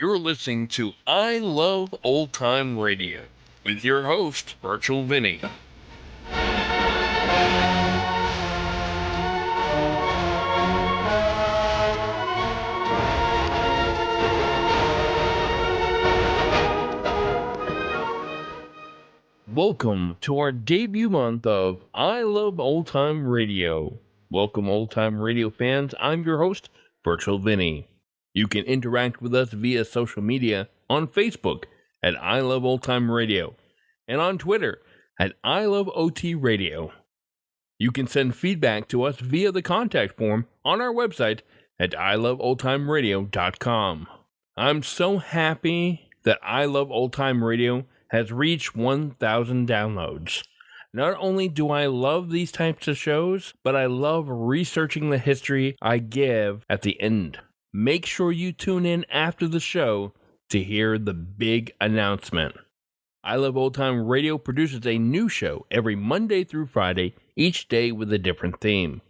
You're listening to I Love Old Time Radio with your host, Virtual Vinny. Welcome to our debut month of I Love Old Time Radio. Welcome, old time radio fans. I'm your host, Virtual Vinny. You can interact with us via social media on Facebook at I Love Old Time Radio and on Twitter at I Love OT Radio. You can send feedback to us via the contact form on our website at iloveoldtimeradio.com. I'm so happy that I Love Old Time Radio has reached 1,000 downloads. Not only do I love these types of shows, but I love researching the history I give at the end. Make sure you tune in after the show to hear the big announcement. I Love Old Time Radio produces a new show every Monday through Friday, each day with a different theme.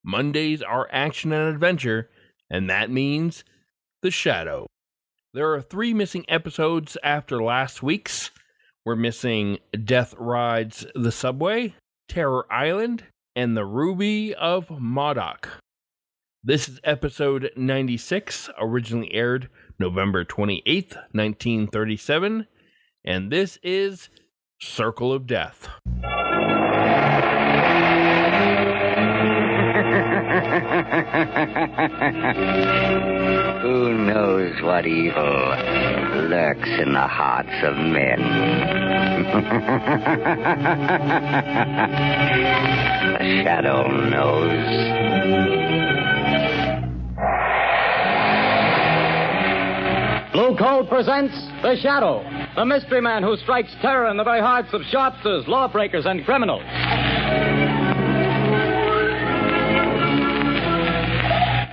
Mondays are action and adventure, and that means The Shadow. There are 3 missing episodes after last week's. We're missing Death Rides the Subway, Terror Island, and the Ruby of Modoc. This is episode 96, originally aired November 28th, 1937, and this is Circle of Death. Who knows what evil lurks in the hearts of men? The Shadow knows. Blue Coal presents The Shadow, the mystery man who strikes terror in the very hearts of shopsters, lawbreakers, and criminals.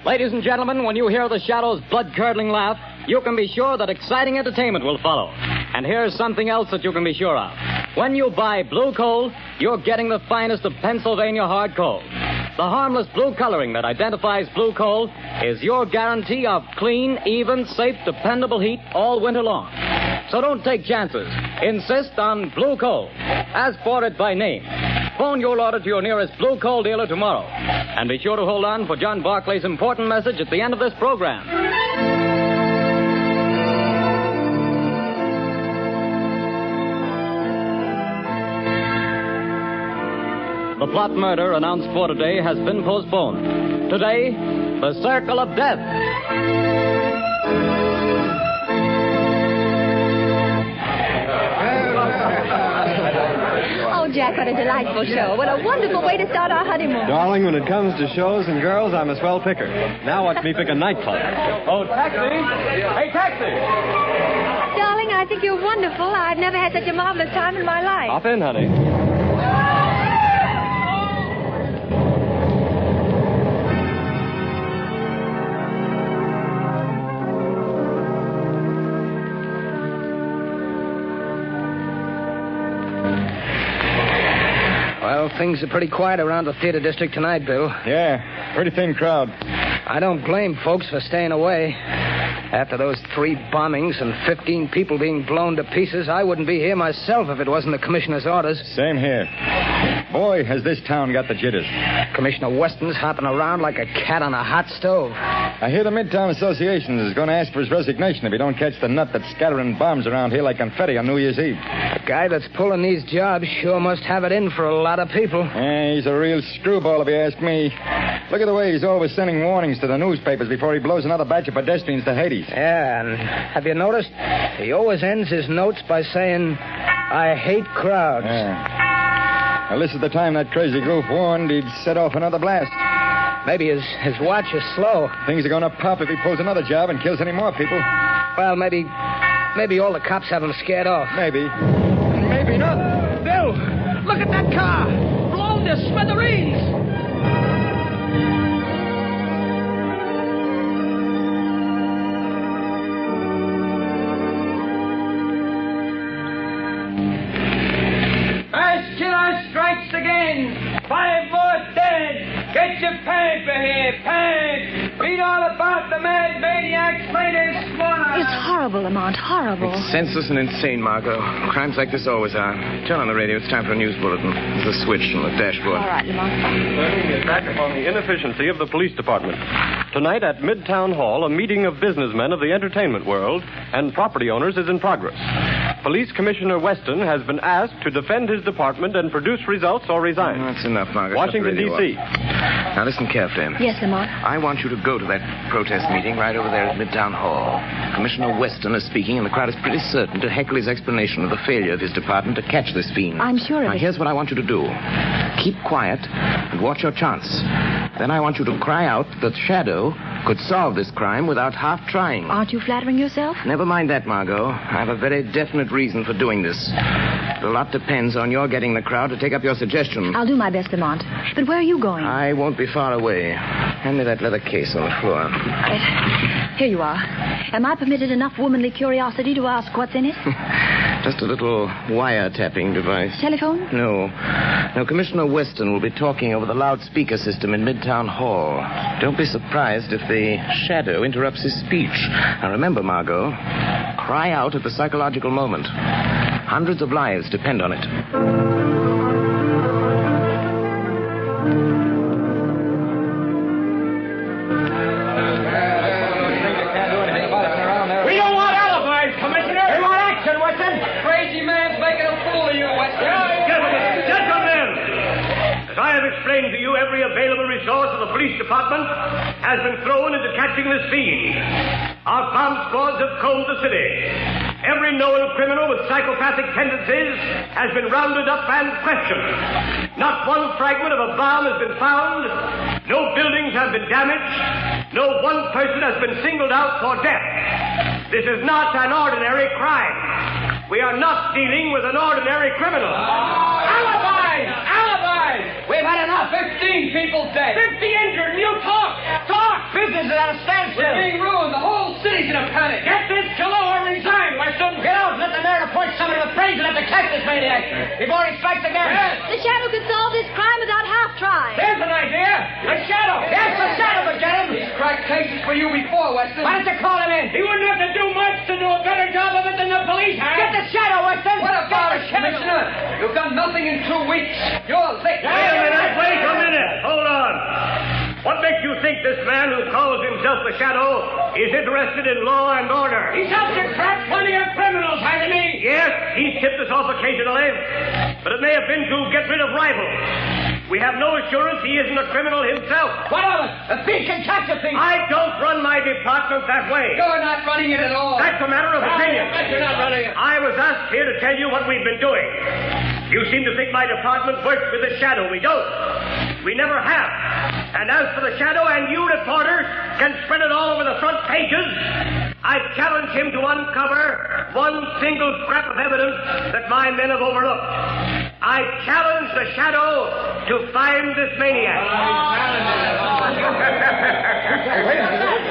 Ladies and gentlemen, when you hear the Shadow's blood-curdling laugh, you can be sure that exciting entertainment will follow. And here's something else that you can be sure of. When you buy Blue Coal, you're getting the finest of Pennsylvania hard coal. The harmless blue coloring that identifies Blue Coal is your guarantee of clean, even, safe, dependable heat all winter long. So don't take chances. Insist on Blue Coal. Ask for it by name. Phone your order to your nearest Blue Coal dealer tomorrow. And be sure to hold on for John Barclay's important message at the end of this program. The plot murder announced for today has been postponed. Today, the Circle of Death. Oh, Jack, what a delightful show. What a wonderful way to start our honeymoon. Darling, when it comes to shows and girls, I'm a swell picker. Now watch me pick a nightclub. Oh, taxi! Hey, taxi! Darling, I think you're wonderful. I've never had such a marvelous time in my life. Hop in, honey. Well, things are pretty quiet around the theater district tonight, Bill. Yeah, pretty thin crowd. I don't blame folks for staying away. After those 3 bombings and 15 people being blown to pieces, I wouldn't be here myself if it wasn't the commissioner's orders. Same here. Boy, has this town got the jitters. Commissioner Weston's hopping around like a cat on a hot stove. I hear the Midtown Association is going to ask for his resignation if he don't catch the nut that's scattering bombs around here like confetti on New Year's Eve. The guy that's pulling these jobs sure must have it in for a lot of people. Yeah, he's a real screwball if you ask me. Look at the way he's always sending warnings to the newspapers before he blows another batch of pedestrians to Hades. Yeah, and have you noticed? He always ends his notes by saying, I hate crowds. Yeah. Well, this is the time that crazy goof warned he'd set off another blast. Maybe his watch is slow. Things are going to pop if he pulls another job and kills any more people. Well, maybe all the cops have him scared off. Maybe. Maybe not. Bill, look at that car. Blown to smithereens. First killer strikes again. 5 more dead. Get your paper here, pad. Read all about the mad maniacs later this morning. It's horrible, Lamont, horrible. It's senseless and insane, Margot. Crimes like this always are. Turn on the radio. It's time for a news bulletin. There's a switch on the dashboard. All right, Lamont. Turning the attack upon the inefficiency of the police department. Tonight at Midtown Hall, a meeting of businessmen of the entertainment world and property owners is in progress. Police Commissioner Weston has been asked to defend his department and produce results or resign. That's enough, Margaret. Washington, D.C. Now listen carefully. Yes, Lamont. I want you to go to that protest meeting right over there at Midtown Hall. Commissioner Weston is speaking, and the crowd is pretty certain to heckle his explanation of the failure of his department to catch this fiend. I'm sure of Now, it. here's what I want you to do. Keep quiet and watch your chance. Then I want you to cry out that Shadow could solve this crime without half trying. Aren't you flattering yourself? Never mind that, Margot. I have a very definite reason for doing this. A lot depends on your getting the crowd to take up your suggestion. I'll do my best, Lamont. But where are you going? I won't be far away. Hand me that leather case on the floor. Here you are. Am I permitted enough womanly curiosity to ask what's in it? Just a little wiretapping device. Telephone? No. No, Commissioner Weston will be talking over the loudspeaker system in Midtown Hall. Don't be surprised if the Shadow interrupts his speech. Now remember, Margot, cry out at the psychological moment. Hundreds of lives depend on it. To you, every available resource of the police department has been thrown into catching this fiend. Our bomb squads have combed the city. Every known criminal with psychopathic tendencies has been rounded up and questioned. Not one fragment of a bomb has been found. No buildings have been damaged. No one person has been singled out for death. This is not an ordinary crime. We are not dealing with an ordinary criminal. Alibis! Alibis! We've had enough. 15 people dead. 50 injured, and you talk! Talk! Business is at a standstill. We're being ruined. The whole city's in a panic. Get this killer or resign, Weston. Get out and let the mayor appoint someone to the president to catch this maniac before he strikes again. Yes. The Shadow could solve this crime without half trying. There's an idea. The Shadow. Yes, the Shadow will get him. He's cracked cases for you before, Weston. Why don't you call him in? He wouldn't have to do much to do a better job of it than the police have. Get the Shadow, Weston. What about it, Commissioner? You've done nothing in 2 weeks. You're licked. Wait a minute. Hold on. What makes you think this man who calls himself the Shadow is interested in law and order? He's helped to crack plenty of criminals, hasn't he? Yes, he's tipped us off occasionally, but it may have been to get rid of rivals. We have no assurance he isn't a criminal himself. What of it? A thief can catch a thief. I don't run my department that way. You're not running it at all. That's a matter of opinion. You're not running it. I was asked here to tell you what we've been doing. You seem to think my department works with the Shadow. We don't. We never have. And as for the Shadow, and you reporters can spread it all over the front pages, I challenge him to uncover one single scrap of evidence that my men have overlooked. I challenge the Shadow to find this maniac.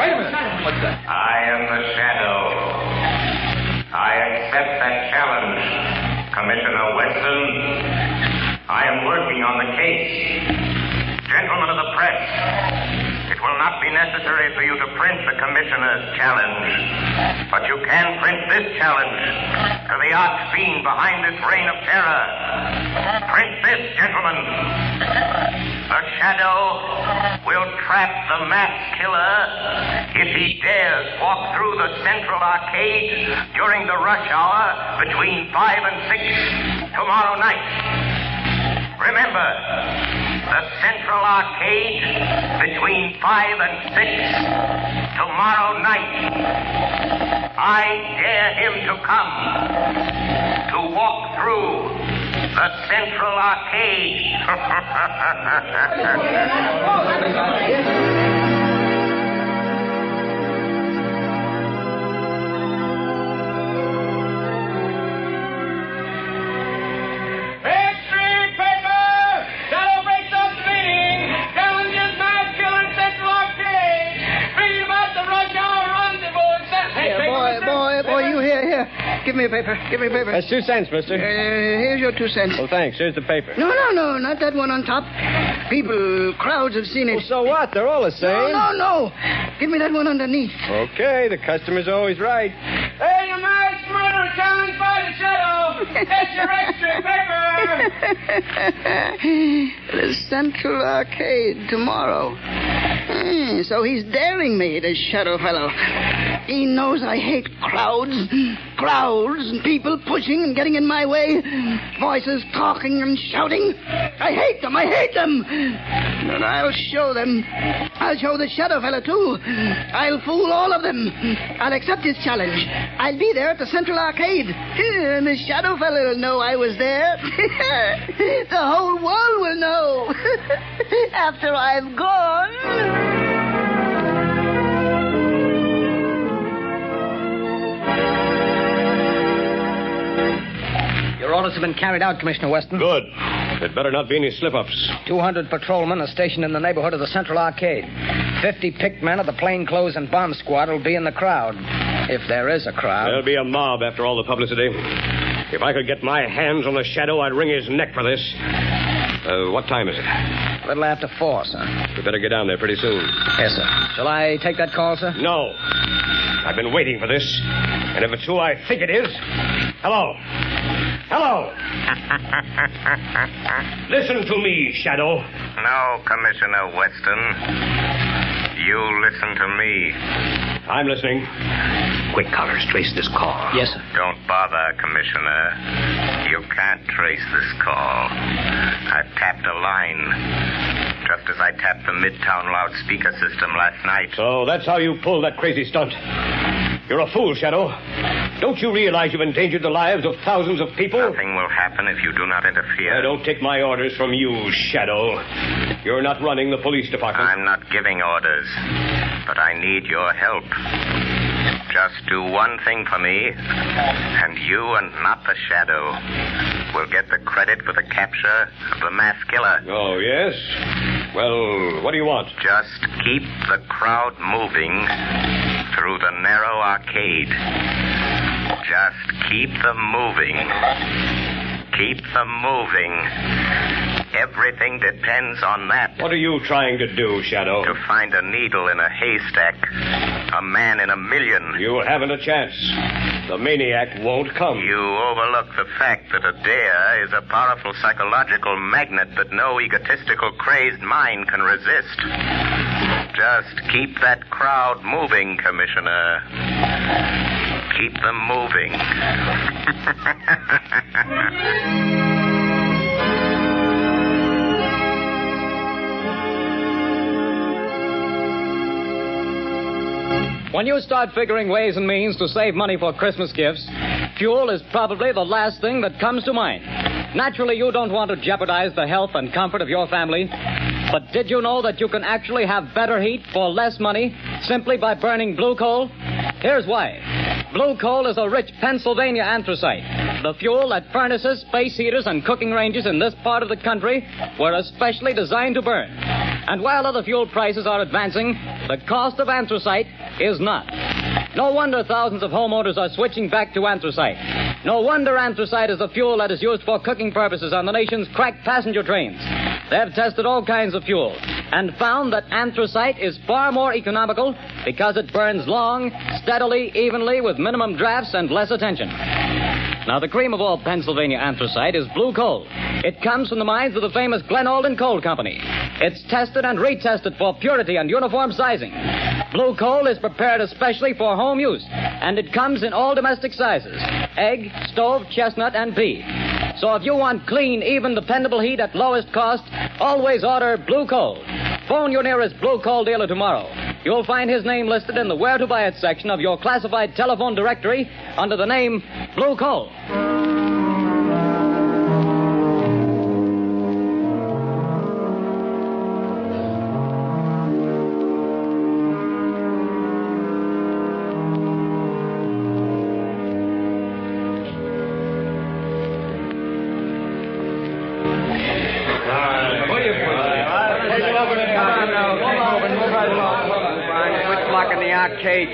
Wait a minute. What's that? I am the Shadow. I accept that challenge, Commissioner Weston. I am working on the case. Gentlemen of the press, it will not be necessary for you to print the Commissioner's challenge, but you can print this challenge to the arch fiend behind this reign of terror. Print this, gentlemen. The Shadow will trap the masked killer if he dares walk through the Central Arcade during the rush hour between 5 and 6 tomorrow night. Remember, the Central Arcade between 5 and 6 tomorrow night. I dare him to come to walk through the Central Arcade. Give me a paper. That's 2 cents, mister. Here's your 2 cents. Well, thanks. Here's the paper. No, not that one on top. Crowds have seen it. Well, so what? They're all the same. No. Give me that one underneath. Okay, the customer's always right. Hey, you mass murderer, challenge by the shadow. That's your extra paper. The Central Arcade tomorrow. So he's daring me, this shadow fellow. He knows I hate crowds and people pushing and getting in my way. Voices talking and shouting. I hate them. And I'll show them. I'll show the shadow fellow, too. I'll fool all of them. I'll accept his challenge. I'll be there at the Central Arcade. And the shadow fellow will know I was there. The whole world will know. After I've gone. Your orders have been carried out, Commissioner Weston. Good. There'd better not be any slip-ups. 200 patrolmen are stationed in the neighborhood of the Central Arcade. 50 picked men of the plainclothes and bomb squad will be in the crowd. If there is a crowd. There'll be a mob after all the publicity. If I could get my hands on the shadow, I'd wring his neck for this. What time is it? A little after 4, sir. We better get down there pretty soon. Yes, sir. Shall I take that call, sir? No. I've been waiting for this. And if it's who I think it is... Hello. Listen to me, Shadow. No, Commissioner Weston. You listen to me. I'm listening. Quick, Collars, trace this call. Yes, sir. Don't bother, Commissioner. You can't trace this call. I've tapped a line. Just as I tapped the Midtown loudspeaker system last night. So that's how you pulled that crazy stunt. You're a fool, Shadow. Don't you realize you've endangered the lives of thousands of people? Nothing will happen if you do not interfere. I don't take my orders from you, Shadow. You're not running the police department. I'm not giving orders, but I need your help. Just do one thing for me, and you and not the Shadow will get the credit for the capture of the mass killer. Oh, yes? Well, what do you want? Just keep the crowd moving through the narrow arcade. Just keep them moving. Keep them moving. Everything depends on that. What are you trying to do, Shadow? To find a needle in a haystack. A man in a million. You haven't a chance. The maniac won't come. You overlook the fact that a dare is a powerful psychological magnet that no egotistical, crazed mind can resist. Just keep that crowd moving, Commissioner. Keep them moving. When you start figuring ways and means to save money for Christmas gifts, fuel is probably the last thing that comes to mind. Naturally, you don't want to jeopardize the health and comfort of your family. But did you know that you can actually have better heat for less money simply by burning blue coal? Here's why. Blue coal is a rich Pennsylvania anthracite, the fuel that furnaces, space heaters, and cooking ranges in this part of the country were especially designed to burn. And while other fuel prices are advancing, the cost of anthracite is not. No wonder thousands of homeowners are switching back to anthracite. No wonder anthracite is the fuel that is used for cooking purposes on the nation's crack passenger trains. They've tested all kinds of fuel and found that anthracite is far more economical because it burns long, steadily, evenly, with minimum drafts and less attention. Now, the cream of all Pennsylvania anthracite is blue coal. It comes from the mines of the famous Glen Alden Coal Company. It's tested and retested for purity and uniform sizing. Blue coal is prepared especially for home use, and it comes in all domestic sizes: egg, stove, chestnut, and pea. So if you want clean, even, dependable heat at lowest cost, always order blue coal. Phone your nearest blue coal dealer tomorrow. You'll find his name listed in the Where to Buy It section of your classified telephone directory under the name Blue Coal.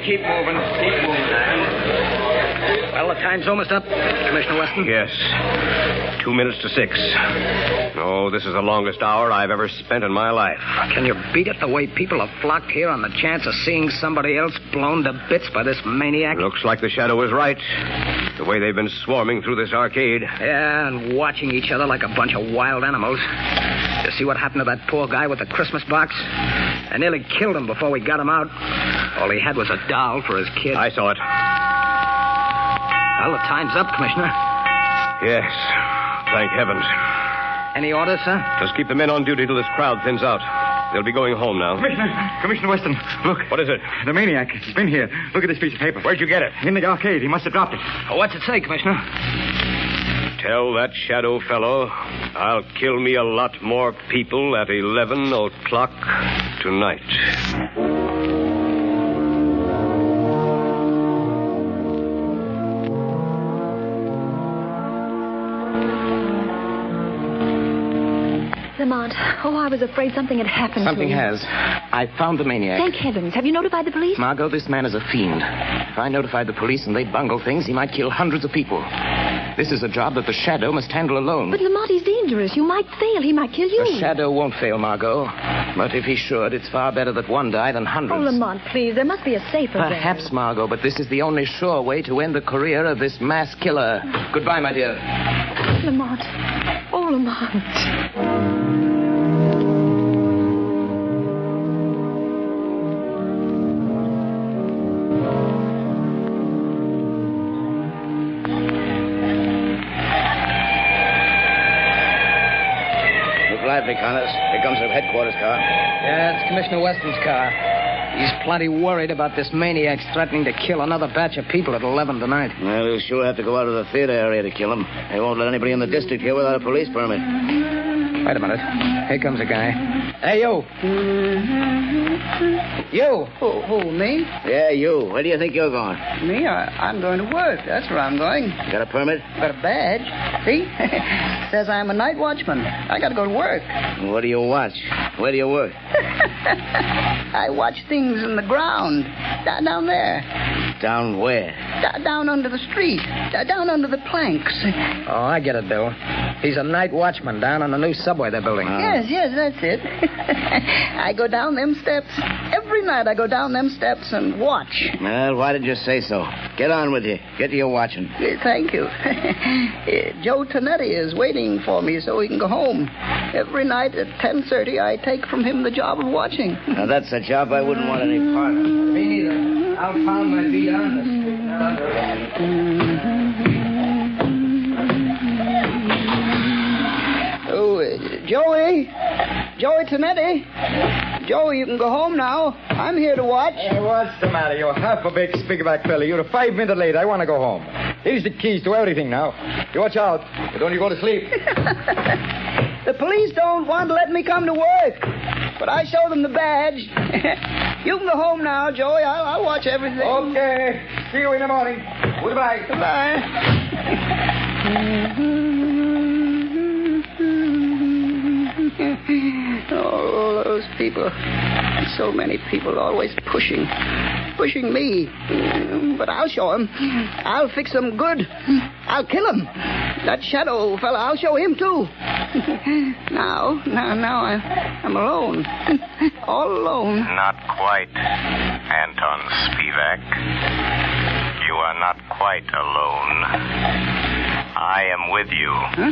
Keep moving. Well, the time's almost up, Commissioner Weston. Yes. 2 minutes to 6. Oh, this is the longest hour I've ever spent in my life. Can you beat it the way people have flocked here on the chance of seeing somebody else blown to bits by this maniac? Looks like the Shadow was right. The way they've been swarming through this arcade. Yeah, and watching each other like a bunch of wild animals. You see what happened to that poor guy with the Christmas box? I nearly killed him before we got him out. All he had was a doll for his kid. I saw it. Well, the time's up, Commissioner. Yes. Thank heavens. Any orders, sir? Just keep the men on duty till this crowd thins out. They'll be going home now. Commissioner Weston, look. What is it? The maniac. He's been here. Look at this piece of paper. Where'd you get it? In the arcade. He must have dropped it. What's it say, Commissioner? Tell that Shadow fellow I'll kill me a lot more people at 11 o'clock tonight. Lamont, I was afraid something had happened Something to him. has. I found the maniac. Thank heavens. Have you notified the police? Margot, this man is a fiend. If I notified the police and they bungle things, he might kill hundreds of people. This is a job that the Shadow must handle alone. But Lamont, he's dangerous. You might fail. He might kill you. The Shadow won't fail, Margot. But if he should, it's far better that one die than hundreds. Oh, Lamont, please. There must be a safer way. Perhaps, Margot, but this is the only sure way to end the career of this mass killer. Goodbye, my dear. Lamont. Oh, Lamont. Lively, Connors. Here comes the headquarters car. Yeah, it's Commissioner Weston's car. He's plenty worried about this maniac threatening to kill another batch of people at 11 tonight. Well, he'll sure have to go out of the theater area to kill him. They won't let anybody in the district here without a police permit. Wait a minute. Here comes a guy. Hey, you. You. Who, me? Yeah, you. Where do you think you're going? Me? I'm going to work. That's where I'm going. You got a permit? Got a badge. See? Says I'm a night watchman. I got to go to work. What do you watch? Where do you work? I watch things in the ground. Down there. Down where? Down under the street. Down under the planks. Oh, I get it, Bill. He's a night watchman down on the new subway they're building. Yes, that's it. I go down them steps. Every night I go down them steps and watch. Well, why did you say so? Get on with you. Get to your watching. Thank you. Joe Tonetti is waiting for me so he can go home. Every night at 10:30 I take from him the job of watching. Now, that's a job I wouldn't want any part of. Me neither. I'll pound my feet on this. Joey Tonetti. Joey, you can go home now. I'm here to watch. Hey, what's the matter? You're half a big spigback fella. You're 5 minutes late. I want to go home. Here's the keys to everything now. You watch out. But don't you go to sleep. The police don't want to let me come to work. But I show them the badge. You can go home now, Joey. I'll watch everything. Okay. See you in the morning. Goodbye. Goodbye. Oh, those people. So many people always pushing me. But I'll show them. I'll fix them good. I'll kill him. That Shadow fella, I'll show him too. Now I'm alone. All alone. Not quite, Anton Spivak. You are not quite alone. I am with you. Huh?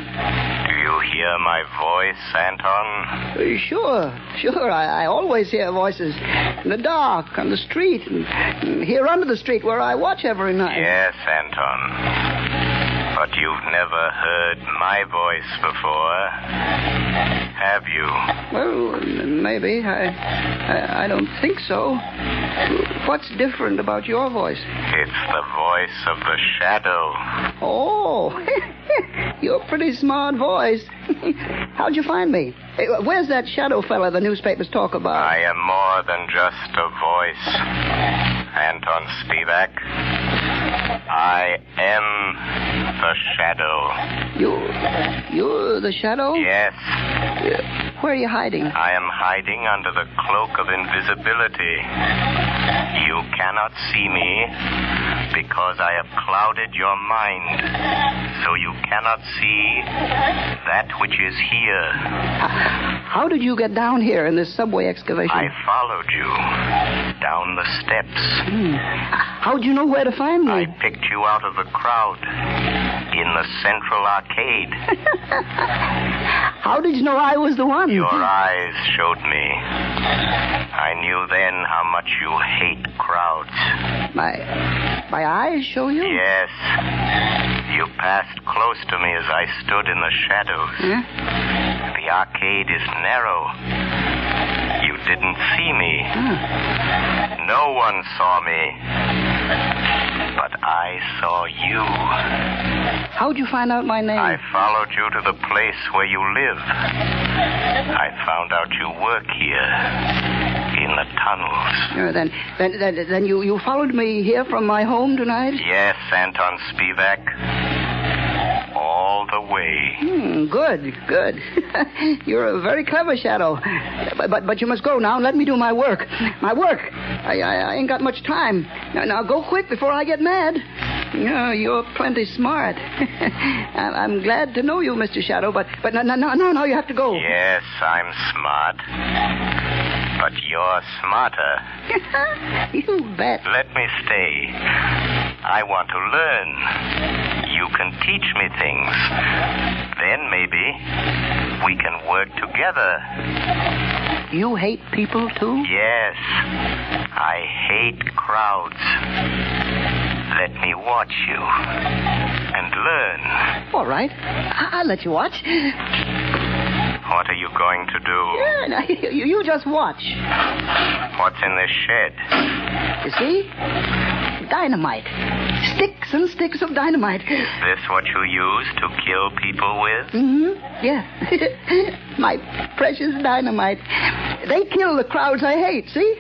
Do you hear my voice, Anton? Sure. I always hear voices in the dark, on the street, and here under the street where I watch every night. Yes, Anton. But you've never heard my voice before, have you? Well, maybe. I don't think so. What's different about your voice? It's the voice of the Shadow. Oh, you're a pretty smart voice. How'd you find me? Hey, where's that Shadow fella the newspapers talk about? I am more than just a voice, Anton Spivak. I am the Shadow. You're the Shadow? Yes. Where are you hiding? I am hiding under the cloak of invisibility. You cannot see me because I have clouded your mind, so you cannot see that which is here. How did you get down here in this subway excavation? I followed you down the steps. How'd you know where to find me? I picked you out of the crowd in the Central Arcade. How did you know I was the one? Your eyes showed me. I knew then how much you hate crowds. My eyes show you? Yes. You passed close to me as I stood in the shadows. The arcade is narrow. You didn't see me. No one saw me. But I saw you. How'd you find out my name? I followed you to the place where you live. I found out you work here in the tunnels. Then you followed me here from my home tonight? Yes, Anton Spivak. All the way. Good. You're a very clever Shadow. But you must go now and let me do my work. I ain't got much time. Now go quick before I get mad. You're plenty smart. I'm glad to know you, Mr. Shadow, but no, you have to go. Yes, I'm smart. But you're smarter. You bet. Let me stay. I want to learn. You can teach me things. Then maybe we can work together. You hate people, too? Yes. I hate crowds. Let me watch you and learn. All right. I'll let you watch. What are you going to do? Yeah, you just watch. What's in this shed? You see? Dynamite. Sticks and sticks of dynamite. Is this what you use to kill people with? Yeah. My precious dynamite. They kill the crowds I hate, see?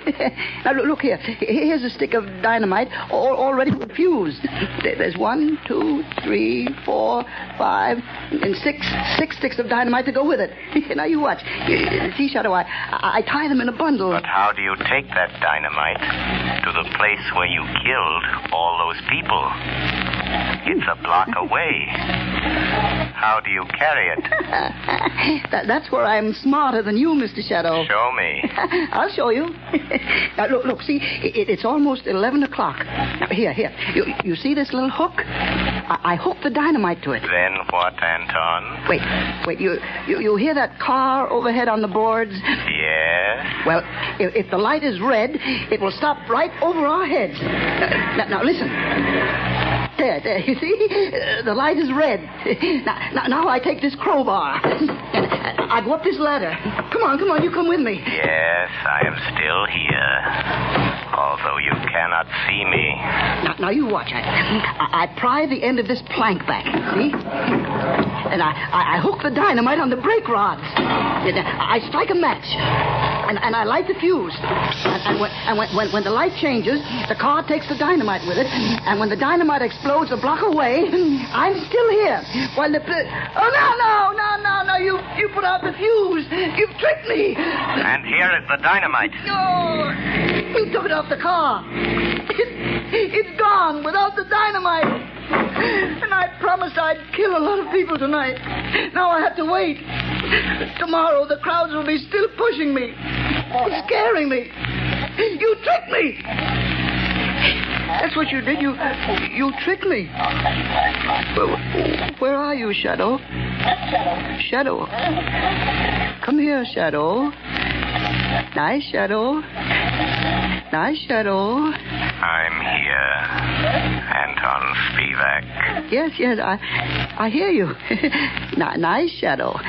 Now, look here. Here's a stick of dynamite already fused. There's 1, 2, 3, 4, 5, and 6 sticks of dynamite to go with it. Now, you watch. See, Shadow, I tie them in a bundle. But how do you take that dynamite to the place where you killed all those people? It's a block away. How do you carry it? That's where I'm smarter than you, Mr. Shadow. Show me. I'll show you. Now, look, see, it's almost 11 o'clock. Now, here. You see this little hook? I hooked the dynamite to it. Then what, Anton? Wait, you hear that car overhead on the boards? Yes. Well, if the light is red, it will stop right over our heads. Now listen. There, you see? The light is red. Now I take this crowbar. And I go up this ladder. Come on, you come with me. Yes, I am still here. Although you cannot see me. Now you watch. I pry the end of this plank back, see? And I hook the dynamite on the brake rods. I strike a match. And I light the fuse. And when the light changes, the car takes the dynamite with it. And when the dynamite explodes a block away, I'm still here. While the... Oh, no. You put out the fuse. You've tricked me. And here is the dynamite. No. You took it off the car. It's gone without the dynamite. And I promised I'd kill a lot of people tonight. Now I have to wait. Tomorrow the crowds will be still pushing me, scaring me. You tricked me. That's what you did. You tricked me. Where are you, Shadow? Shadow. Come here, Shadow. Nice, Shadow. Nice, Shadow. I'm here, Anton Spivak. Yes, I hear you. Nice, Shadow.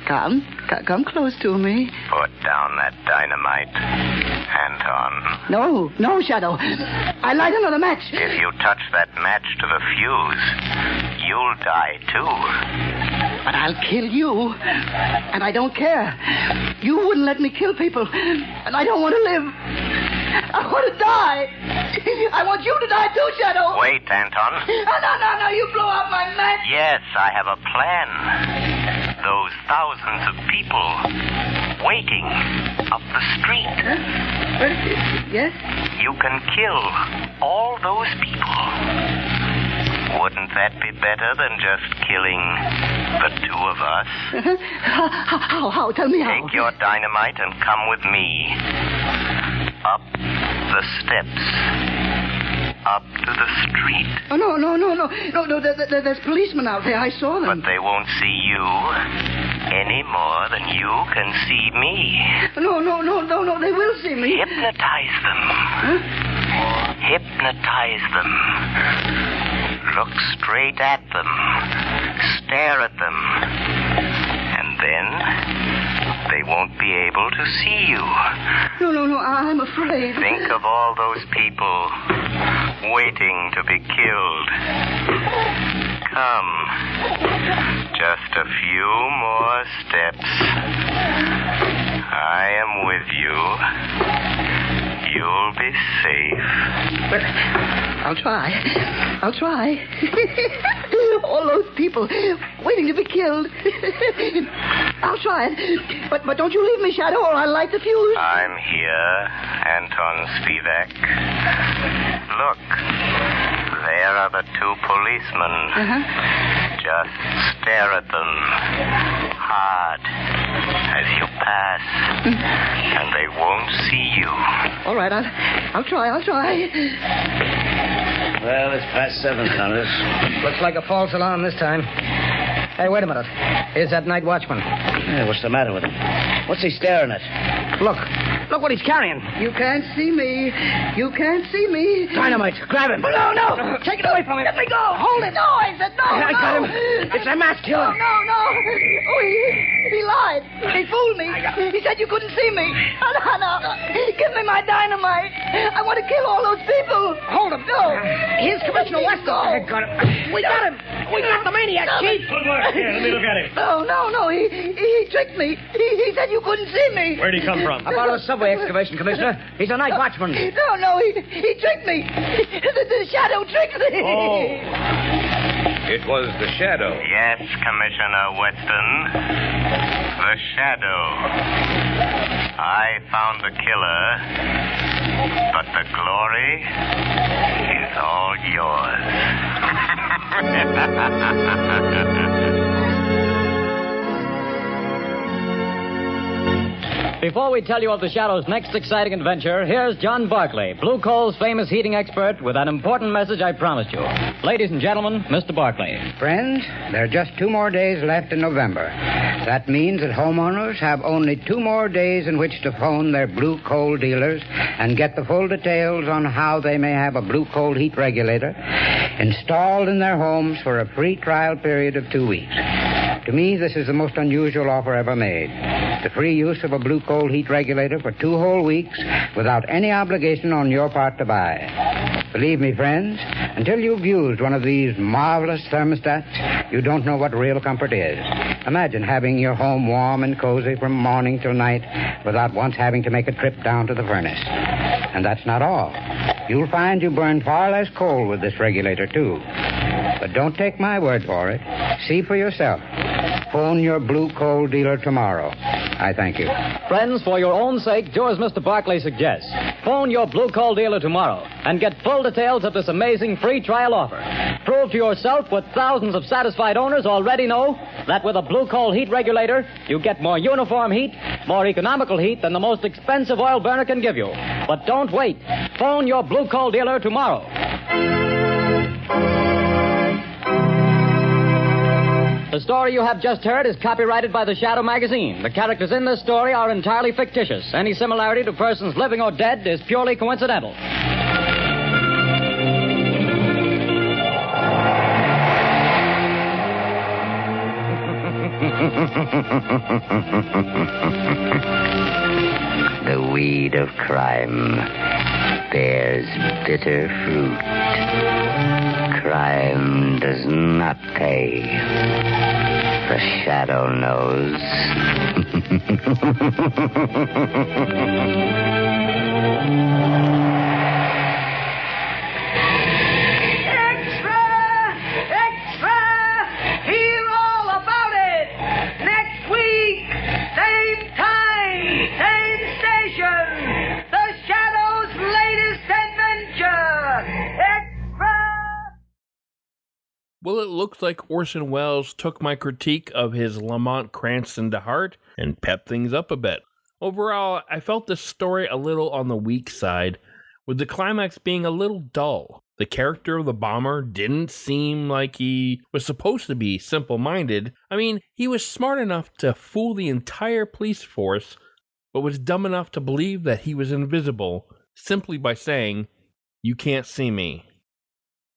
Come close to me. Put down that dynamite, Anton. No, Shadow. I light another match. If you touch that match to the fuse, you'll die too. But I'll kill you. And I don't care. You wouldn't let me kill people. And I don't want to live. I want to die. I want you to die too, Shadow. Wait, Anton. No. You blow out my match. Yes, I have a plan. The those thousands of people waiting up the street. Yes? You can kill all those people. Wouldn't that be better than just killing the two of us? How? Tell me how. Take your dynamite and come with me. Up the steps. Up to the street. Oh, no. There's policemen out there. I saw them. But they won't see you any more than you can see me. No. They will see me. Hypnotize them. Huh? Hypnotize them. Look straight at them. Stare at them. And then they won't be able to see you. No. I'm afraid. Think of all those people waiting to be killed. Come. Just a few more steps. I am with you. You'll be safe. But I'll try. All those people waiting to be killed. I'll try it. But don't you leave me, Shadow, or I'll light the fuse. I'm here, Anton Spivak. Look, there are the two policemen. Just stare at them hard as you pass, and they won't see you. All right, I'll try. Well, it's past 7, Congress. Looks like a false alarm this time. Hey, wait a minute. Here's that night watchman. Yeah, what's the matter with him? What's he staring at? Look what he's carrying. You can't see me. Dynamite. Grab him. No. Take it away from him. Let me go. Hold it. No, I said no. I got him. It's a mass killer. No. Oh, he lied. He fooled me. He said you couldn't see me. No. Give me my dynamite. I want to kill all those people. Hold him. No. Here's Commissioner Weston. I got him. We got him. We got the maniac, Chief. Good work. Here, let me look at him. No. He tricked me. He said you couldn't see me. Where'd he come from? About a subway excavation, Commissioner. He's a night watchman. No, he tricked me. The Shadow tricked me. Oh. It was the Shadow. Yes, Commissioner Weston. The Shadow. I found the killer, but the glory is all yours. Before we tell you of the Shadow's next exciting adventure, here's John Barclay, Blue Coal's famous heating expert, with an important message I promised you. Ladies and gentlemen, Mr. Barclay. Friends, there are just 2 more days left in November. That means that homeowners have only 2 more days in which to phone their Blue Coal dealers and get the full details on how they may have a Blue Coal heat regulator installed in their homes for a free trial period of 2 weeks. To me, this is the most unusual offer ever made. The free use of a Blue Coal heat regulator for 2 whole weeks without any obligation on your part to buy. Believe me, friends, until you've used one of these marvelous thermostats, you don't know what real comfort is. Imagine having your home warm and cozy from morning till night without once having to make a trip down to the furnace. And that's not all. You'll find you burn far less coal with this regulator, too. But don't take my word for it. See for yourself. Phone your Blue Coal dealer tomorrow. I thank you. Friends, for your own sake, do as Mr. Barclay suggests. Phone your Blue Coal dealer tomorrow and get full details of this amazing free trial offer. Prove to yourself what thousands of satisfied owners already know, that with a Blue Coal heat regulator, you get more uniform heat, more economical heat than the most expensive oil burner can give you. But don't wait. Phone your Blue Coal dealer tomorrow. The story you have just heard is copyrighted by the Shadow magazine. The characters in this story are entirely fictitious. Any similarity to persons living or dead is purely coincidental. The weed of crime bears bitter fruit. Crime does not pay. The Shadow knows. Extra! Hear all about it! Next Well, it looks like Orson Welles took my critique of his Lamont Cranston to heart and pepped things up a bit. Overall, I felt this story a little on the weak side, with the climax being a little dull. The character of the bomber didn't seem like he was supposed to be simple-minded. I mean, he was smart enough to fool the entire police force, but was dumb enough to believe that he was invisible simply by saying, "You can't see me."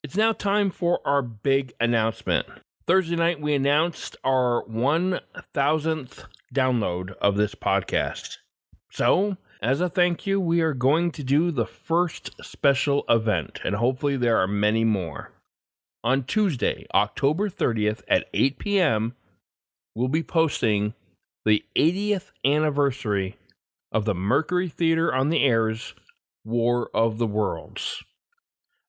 It's now time for our big announcement. Thursday night, we announced our 1,000th download of this podcast. So, as a thank you, we are going to do the first special event, and hopefully there are many more. On Tuesday, October 30th at 8 p.m., we'll be posting the 80th anniversary of the Mercury Theater on the Air's War of the Worlds.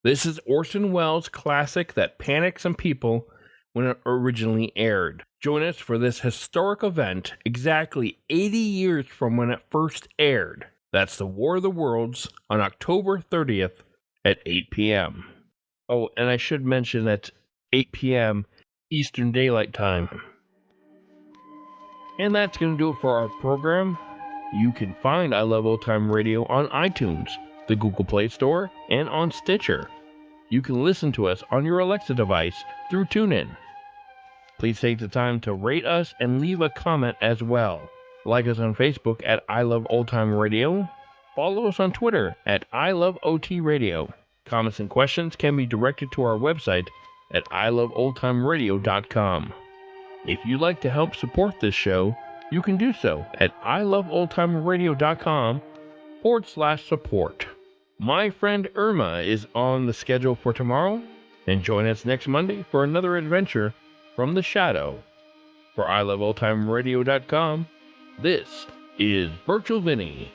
This is Orson Welles' classic that panicked some people when it originally aired. Join us for this historic event exactly 80 years from when it first aired. That's the War of the Worlds on October 30th at 8 p.m. Oh, and I should mention at 8 p.m. Eastern Daylight Time. And that's going to do it for our program. You can find I Love Old Time Radio on iTunes, the Google Play Store, and on Stitcher. You can listen to us on your Alexa device through TuneIn. Please take the time to rate us and leave a comment as well. Like us on Facebook at I Love Old Time Radio. Follow us on Twitter at I Love OT Radio. Comments and questions can be directed to our website at iloveoldtimeradio.com. If you'd like to help support this show, you can do so at iloveoldtimeradio.com/support. My friend Irma is on the schedule for tomorrow, and join us next Monday for another adventure from the shadow. For iloveoldtimeradio.com, this is Virtual Vinny.